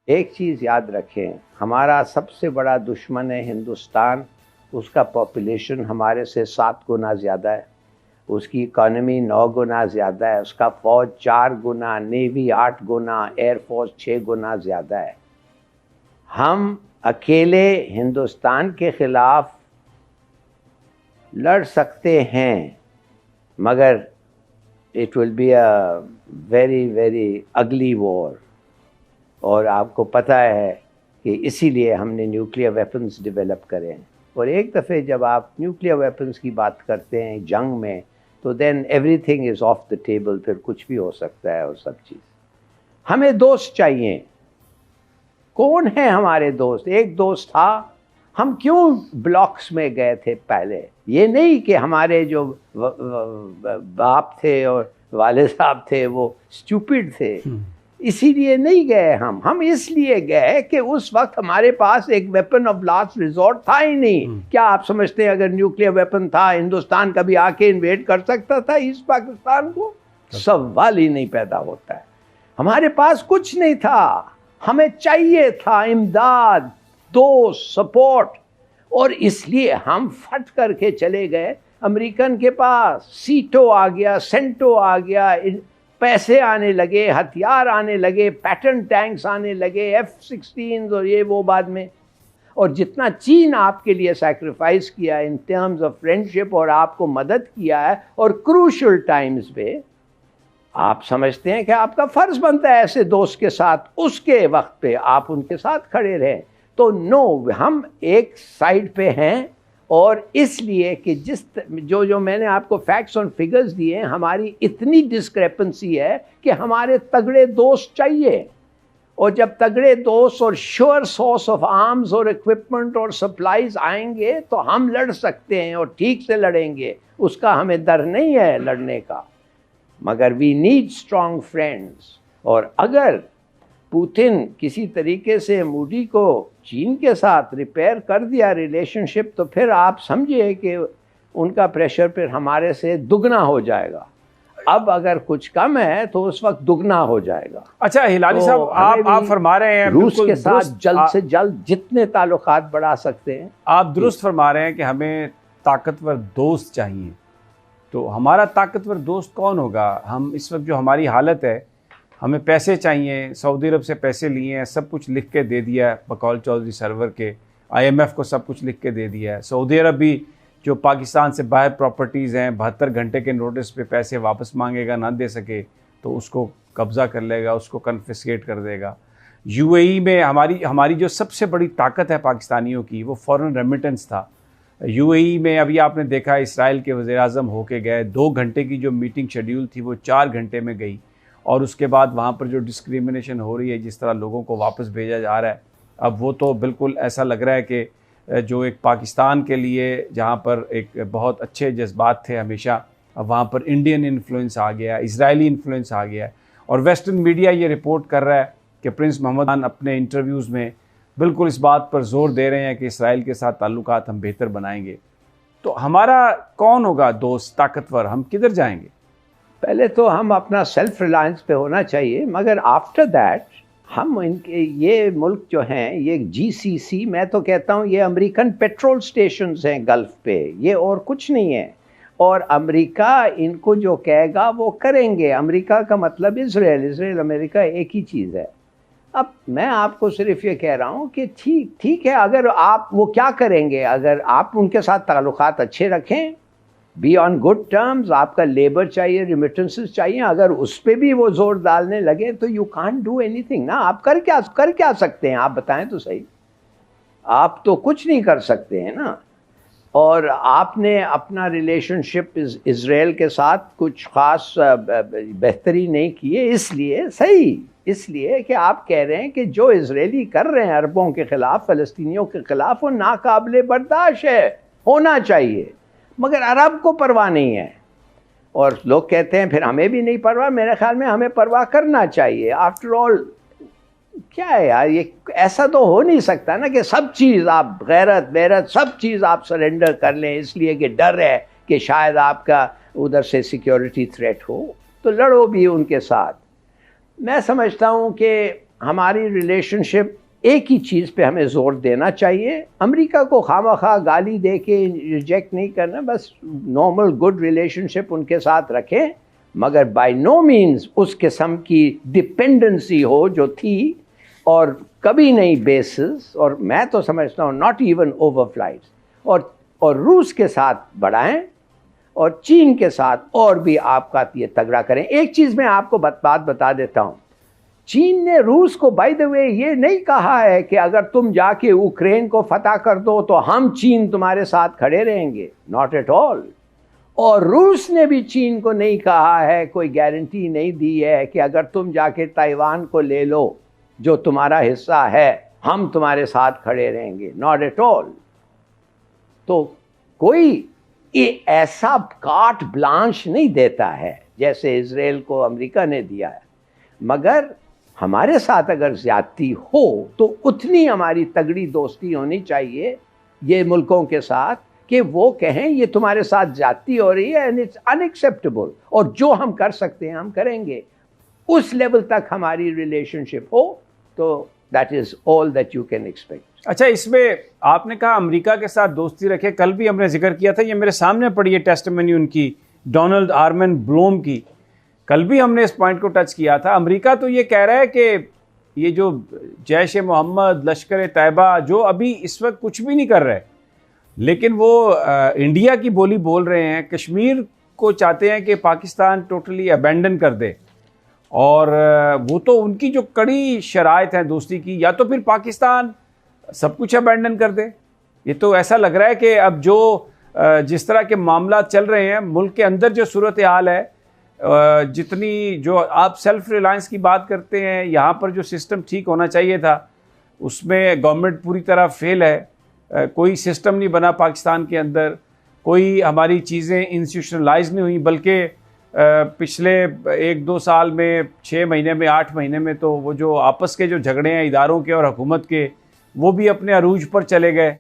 एक चीज़ याद रखें, हमारा सबसे बड़ा दुश्मन है हिंदुस्तान। उसका पॉपुलेशन हमारे से 7 गुना ज़्यादा है, उसकी इकॉनमी 9 गुना ज़्यादा है, उसका फ़ौज 4 गुना, नेवी 8 गुना, एयरफोर्स 6 गुना ज़्यादा है। हम अकेले हिंदुस्तान के ख़िलाफ़ लड़ सकते हैं, मगर it will be a very very ugly war. और आपको पता है कि इसीलिए हमने न्यूक्लियर वेपन्स डेवलप करे हैं। और एक दफ़े जब आप न्यूक्लियर वेपन्स की बात करते हैं जंग में, तो then everything is off the table, फिर कुछ भी हो सकता है और सब चीज़। हमें दोस्त चाहिए। कौन है हमारे दोस्त? एक दोस्त था। हम क्यों ब्लॉक्स में गए थे पहले? ये नहीं कि हमारे जो बाप थे और वाले साहब थे वो स्टूपिड थे, इसीलिए नहीं गए हम इसलिए गए कि उस वक्त हमारे पास एक वेपन ऑफ लास्ट रिजॉर्ट था ही नहीं। क्या आप समझते हैं अगर न्यूक्लियर वेपन था, हिंदुस्तान कभी आके इन्वेड कर सकता था ईस्ट पाकिस्तान को? सवाल ही नहीं पैदा होता है। हमारे पास कुछ नहीं था, हमें चाहिए था इमदाद, दोस्त, सपोर्ट, और इसलिए हम फट करके चले गए अमेरिकन के पास। सीटो आ गया, सेंटो आ गया, पैसे आने लगे, हथियार आने लगे, पैटर्न टैंक्स आने लगे, F-16 और ये वो बाद में। और जितना चीन आपके लिए सैक्रिफाइस किया इन टर्म्स ऑफ फ्रेंडशिप और आपको मदद किया है और क्रूशल टाइम्स पे, आप समझते हैं कि आपका फर्ज बनता है ऐसे दोस्त के साथ उसके वक्त पे आप उनके साथ खड़े रहें। तो नो, हम एक साइड पे हैं, और इसलिए कि जो मैंने आपको फैक्ट्स और फिगर्स दिए हैं, हमारी इतनी डिस्क्रेपेंसी है कि हमारे तगड़े दोस्त चाहिए। और जब तगड़े दोस्त और श्योर सोर्स ऑफ आर्म्स और इक्विपमेंट और सप्लाईज आएंगे तो हम लड़ सकते हैं और ठीक से लड़ेंगे, उसका हमें डर नहीं है लड़ने का। मगर वी नीड स्ट्रॉन्ग फ्रेंड्स। और अगर पुतिन किसी तरीके से मोदी को चीन के साथ रिपेयर कर दिया रिलेशनशिप, तो फिर आप समझिए कि उनका प्रेशर फिर हमारे से दुगना हो जाएगा। अब अगर कुछ कम है तो उस वक्त दुगना हो जाएगा। अच्छा हिलानी साहब, आप फरमा रहे हैं रूस के साथ जल्द से जल्द जितने ताल्लुकात बढ़ा सकते हैं। आप दुरुस्त फरमा रहे हैं कि हमें ताकतवर दोस्त चाहिए। तो हमारा ताकतवर दोस्त कौन होगा? हम इस वक्त जो हमारी हालत है, हमें पैसे चाहिए, सऊदी अरब से पैसे लिए हैं, सब कुछ लिख के दे दिया है बकौल चौधरी सरवर के, IMF को सब कुछ लिख के दे दिया है। सऊदी अरब भी जो पाकिस्तान से बाहर प्रॉपर्टीज़ हैं 72 घंटे के नोटिस पे पैसे वापस मांगेगा, ना दे सके तो उसको कब्ज़ा कर लेगा, उसको कन्फिस्केट कर देगा। UAE में हमारी जो सबसे बड़ी ताकत है पाकिस्तानियों की, वो फॉरेन रेमिटेंस था। UAE में अभी आपने देखा इसराइल के वज़ीर-ए-आज़म होके गए, 2 घंटे की जो मीटिंग शेड्यूल थी वो 4 घंटे में गई। और उसके बाद वहाँ पर जो डिस्क्रिमिनेशन हो रही है, जिस तरह लोगों को वापस भेजा जा रहा है, अब वो तो बिल्कुल ऐसा लग रहा है कि जो एक पाकिस्तान के लिए जहाँ पर एक बहुत अच्छे जज्बात थे हमेशा, अब वहाँ पर इंडियन इन्फ्लुएंस आ गया, इजरायली इन्फ्लुएंस आ गया है। और वेस्टर्न मीडिया ये रिपोर्ट कर रहा है कि प्रिंस मोहम्मद खान अपने इंटरव्यूज़ में बिल्कुल इस बात पर जोर दे रहे हैं कि इसराइल के साथ ताल्लुकात हम बेहतर बनाएंगे। तो हमारा कौन होगा दोस्त ताकतवर? हम किधर जाएंगे? पहले तो हम अपना सेल्फ रिलायंस पे होना चाहिए, मगर आफ्टर दैट हम इनके ये मुल्क जो हैं, ये GCC, मैं तो कहता हूँ ये अमेरिकन पेट्रोल स्टेशंस हैं गल्फ़ पे, ये और कुछ नहीं है। और अमेरिका इनको जो कहेगा वो करेंगे। अमेरिका का मतलब इज़राइल अमेरिका एक ही चीज़ है। अब मैं आपको सिर्फ ये कह रहा हूँ कि ठीक है, अगर आप वो क्या करेंगे, अगर आप उनके साथ ताल्लुकात अच्छे रखें, बी ऑन गुड टर्म्स, आपका लेबर चाहिए, रिमिटेंसेस चाहिए, अगर उस पर भी वो जोर डालने लगे तो यू कांट डू एनीथिंग ना। आप कर क्या सकते हैं? आप बताएं तो सही। आप तो कुछ नहीं कर सकते हैं ना। और आपने अपना रिलेशनशिप इज़राइल के साथ कुछ ख़ास बेहतरी नहीं किए, इसलिए कि आप कह रहे हैं कि जो इजरायली कर रहे हैं अरबों के ख़िलाफ़, फ़लस्तीनियों के ख़िलाफ़, वो नाकाबिले बर्दाश्त है, होना चाहिए। मगर अरब को परवाह नहीं है। और लोग कहते हैं फिर हमें भी नहीं परवाह। मेरे ख्याल में हमें परवाह करना चाहिए। आफ्टर ऑल क्या है यार, ये ऐसा तो हो नहीं सकता ना कि सब चीज़ आप गैरत सब चीज़ आप सरेंडर कर लें इसलिए कि डर है कि शायद आपका उधर से सिक्योरिटी थ्रेट हो, तो लड़ो भी उनके साथ। मैं समझता हूँ कि हमारी रिलेशनशिप एक ही चीज़ पे हमें ज़ोर देना चाहिए, अमेरिका को खामखा गाली दे के रिजेक्ट नहीं करना, बस नॉर्मल गुड रिलेशनशिप उनके साथ रखें, मगर बाय नो मीन्स उस किस्म की डिपेंडेंसी हो जो थी और कभी नहीं बेसिस, और मैं तो समझता हूँ नॉट इवन ओवर फ्लाइट्स, और रूस के साथ बढ़ाएं और चीन के साथ और भी आपका ये तगड़ा करें। एक चीज़ मैं आपको बात बता देता हूँ, चीन ने रूस को बाय द वे ये नहीं कहा है कि अगर तुम जाके यूक्रेन को फतह कर दो तो हम चीन तुम्हारे साथ खड़े रहेंगे, नॉट एट ऑल। और रूस ने भी चीन को नहीं कहा है, कोई गारंटी नहीं दी है कि अगर तुम जाके ताइवान को ले लो जो तुम्हारा हिस्सा है, हम तुम्हारे साथ खड़े रहेंगे, नॉट एट ऑल। तो कोई ऐसा कार्ट ब्लांश नहीं देता है जैसे इजराइल को अमेरिका ने दिया है, मगर हमारे साथ अगर ज्यादती हो तो उतनी हमारी तगड़ी दोस्ती होनी चाहिए ये मुल्कों के साथ कि वो कहें ये तुम्हारे साथ ज्यादती हो रही है एंड इट्स अनएक्सेप्टेबल, और जो हम कर सकते हैं हम करेंगे। उस लेवल तक हमारी रिलेशनशिप हो तो that is all that you can expect. अच्छा, इसमें आपने कहा अमेरिका के साथ दोस्ती रखे, कल भी हमने जिक्र किया था, ये मेरे सामने पड़ी है टेस्टिमनी उनकी, डोनाल्ड आर्मन ब्लूम की। कल भी हमने इस पॉइंट को टच किया था। अमेरिका तो ये कह रहा है कि ये जो जैश ए मोहम्मद, लश्कर तैयबा, जो अभी इस वक्त कुछ भी नहीं कर रहे, लेकिन वो इंडिया की बोली बोल रहे हैं, कश्मीर को चाहते हैं कि पाकिस्तान टोटली अबेंडन कर दे, और वो तो उनकी जो कड़ी शराइत है दोस्ती की, या तो फिर पाकिस्तान सब कुछ अबेंडन कर दे। ये तो ऐसा लग रहा है कि अब जो जिस तरह के मामला चल रहे हैं मुल्क के अंदर, जो सूरत हाल है, जितनी जो आप सेल्फ रिलायंस की बात करते हैं, यहाँ पर जो सिस्टम ठीक होना चाहिए था उसमें गवर्नमेंट पूरी तरह फेल है। कोई सिस्टम नहीं बना पाकिस्तान के अंदर, कोई हमारी चीज़ें इंस्टीट्यूशनलाइज नहीं हुई, बल्कि पिछले 1-2 साल में, 6 महीने में, 8 महीने में तो वो जो आपस के जो झगड़े हैं इदारों के और हुकूमत के, वो भी अपने अरूज पर चले गए।